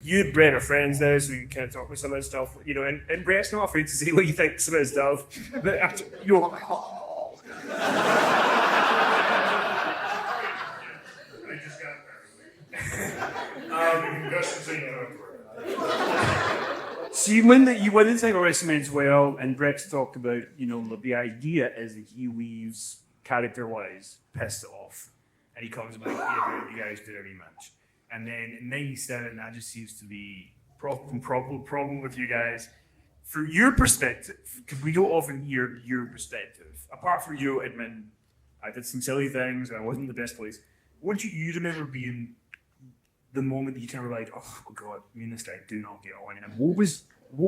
you and Bret are friends now, so you can kind of talk about some of his stuff, you know, and Bret's not afraid to say what you think of some of his stuff. But after, you're like, oh. I just got there. See, when the thing about WrestleMania as well, and Brett's talked about, you know, the idea is that he leaves character-wise pissed off, and he comes back, yeah, you guys did a rematch, and then in '97 that just seems to be problem with you guys. For your perspective, because we don't often hear your perspective, apart from you admitting I did some silly things and I wasn't in the best place. What do you remember being the moment that you kind of were like, oh God, me and this guy do not get on? And what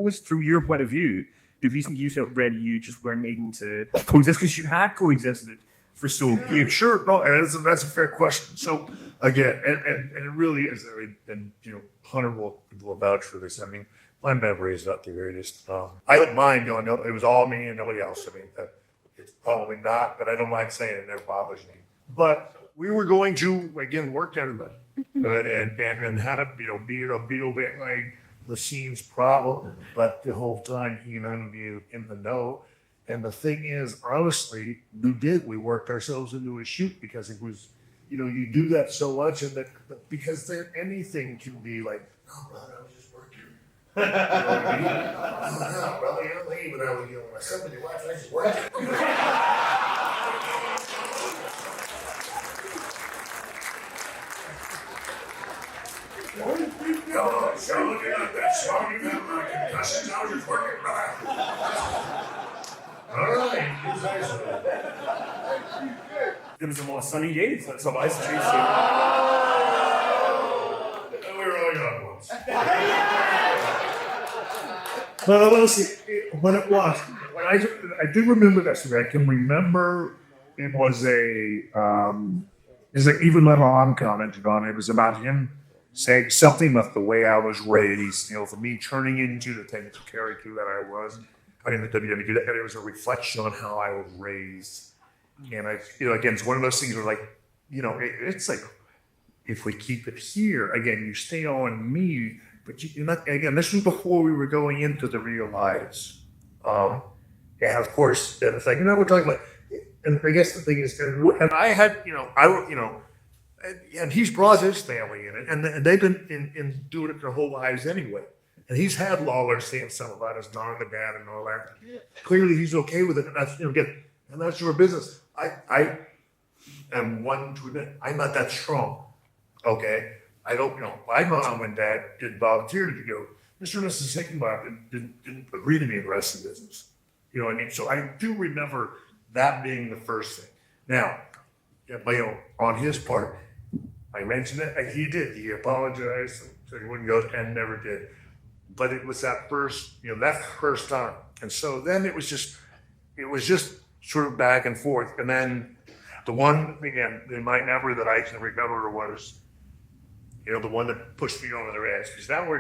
was through your point of view the reason you felt ready you just weren't able to coexist, because you had coexisted for so long? Yeah, sure, no, and that's a fair question. So again, and it really is, and you know, Hunter will vouch for this. I mean, my memory is not the greatest. I don't mind going, no, it was all me and nobody else. I mean, it's probably not, but I don't mind saying it never bothers me. But we were going to, again, work everybody. And had to, you know, be a bit like the scene's problem, but the whole time he and I would be in the know. And the thing is, honestly, we worked ourselves into a shoot because it was, you know, you do that so much, and that because then anything can be like, oh, brother, I was just working. You know what I mean? Oh, no, brother, you're leaving. I was, you know, myself and your wife, I just working. No, Shawn, looking at that, Shawn, you got my concussions. I was just working, brother. All right, you guys are. There was a lot of sunny days. That's all I was chasing. And we were all young ones. Well, let's see, when it was, I do remember this. I can remember it was even little on commented on it. It was about him saying something about the way I was raised, you know, for me turning into the type of character that I was. I mean, the WWE, and it was a reflection on how I was raised. And I, you know, again, it's one of those things where, like, you know, it's like, if we keep it here, again, you stay on me, but you're not, again, this was before we were going into the real lives. And of course, and it's like, you know, we're talking about, and I guess the thing is, and I had, you know, and he's brought his family in it, and they've been in doing it their whole lives anyway. And he's had Lawler saying something about his non the bad and all that. Clearly, he's okay with it, and that's, you know, again, and that's your business. I am one to admit I'm not that strong. Okay, I don't, you know, my mom and dad didn't volunteer to go. Mr. and Mrs. Hickenbach didn't agree to be in the wrestling business. You know what I mean? So I do remember that being the first thing. Now, you know, on his part, I mentioned it, and he did. He apologized, said he wouldn't go, and never did. But it was that first, you know, that first time. And so then it was just sort of back and forth. And then the one, again, in my memory that I can remember was, you know, the one that pushed me over the edge. Because now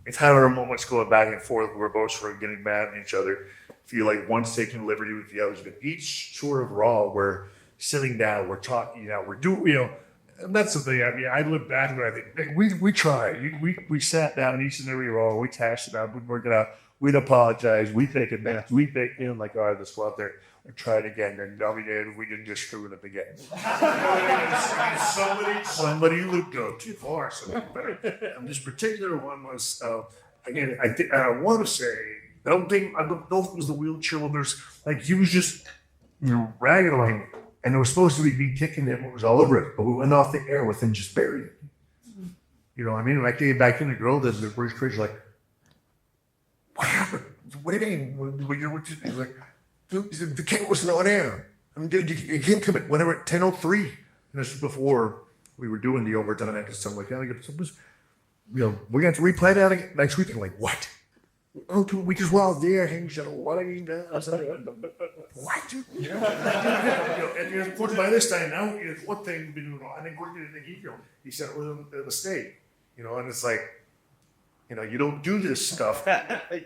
it's had our moments going back and forth. We're both sort of getting mad at each other. Feel like one's taking liberty with the others. But each sort of Raw, we're sitting down, we're talking, you know, we're doing, you know, and that's the thing. I mean, I look back and I think we tried. We sat down each and every Raw. We hashed it out. We'd work it out. We'd apologize. We'd take it back. We'd make, you know, like, all right, let's go out there and try it again. And we did. We didn't just screw it up again. Somebody would go too far. And this particular one was, again, I want to say, I don't know if it was the wheelchair owners. Like, he was just, you know, ragging. And it was supposed to be me kicking him. It was all over it. But we went off the air with him just burying it. You know what I mean? When I came back in, the girl did the first crazy, like, what happened? What do you mean? He's like, dude, the king wasn't on air. I mean, dude, you can't come at whenever at 10:03. And this was before we were doing the overtime and something like that. You know, we're going to replay that again next week. I'm like, what? Oh, 2 weeks while there, hang shut what I mean, what? You know, and of course, by this time now, it's one thing, I think we're going to he said it was a mistake, you know, and it's like, you know, you don't do this stuff,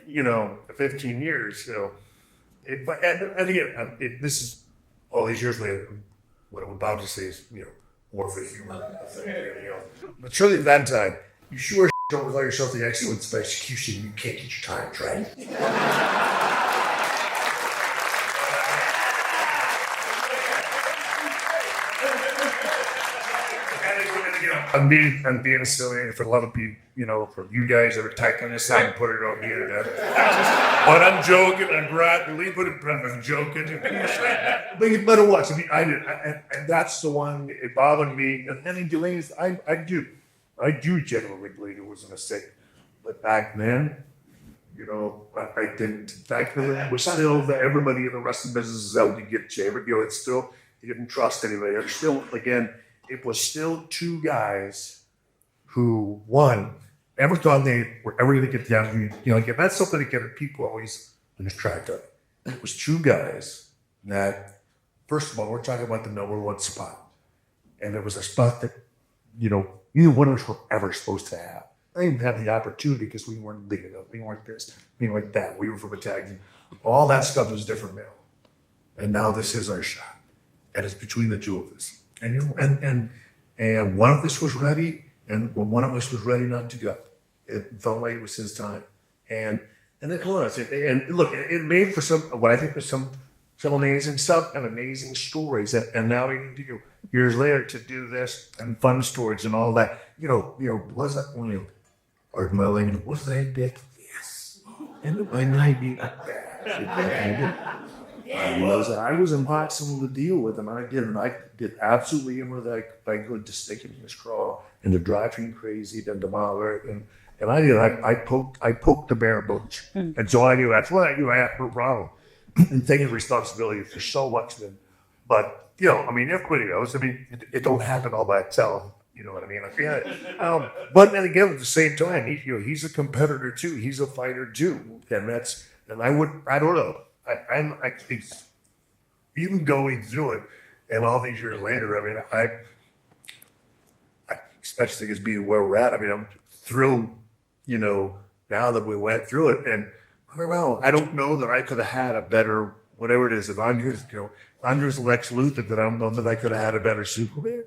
you know, 15 years, you know. And again, this is all these years later. What I'm about to say is, you know, more for the humor thing, you know. But surely at that time, you sure Don't allow yourself the excellence of execution. You can't get your times right. I'm being silly for a lot of people, for you guys that are typing this out and put it on the internet. But I'm joking. I'm joking. But it was. I mean, and that's the one. It bothered me. And then in Delaney's, I do generally believe it was a mistake. But back then, I didn't. Back then, it was not that everybody in the wrestling business is out to get you. It's still, you didn't trust anybody. It's still, again, it was still two guys who, one, never thought they were ever going to get down. Again, that's something that get people always attract of. It was two guys that, first of all, we're talking about the number one spot. And it was a spot that, neither one of us were ever supposed to have. I didn't have the opportunity because we weren't big enough. We weren't this, like that. We were from a tag team. All that stuff was different now. And now this is our shot. And it's between the two of us. And one of us was ready, and one of us was ready not to go. It felt like it was his time. And it was. And look, it made for what I think was some amazing stuff and amazing stories. And now we need to go years later to do this and fun stories and all that. Was that when you or Merlin, was that big? Yes. And it might be that bad. I was impossible to deal with him. I did absolutely everything I could to stick him in his crawl and to drive him crazy and demolish it. And I poked the bear bunch. And so I knew that's what I do after Ronald and taking responsibility for so much of it. But everybody knows. It don't happen all by itself. You know what I mean? But then again, at the same time, he's a competitor too. He's a fighter too, and I don't know. I think even going through it, and all these years later, I especially as being where we're at. I'm thrilled, now that we went through it, and I don't know that I could have had a better whatever it is. If I'm just Lex Luthor, that I don't know that I could have had a better Superman.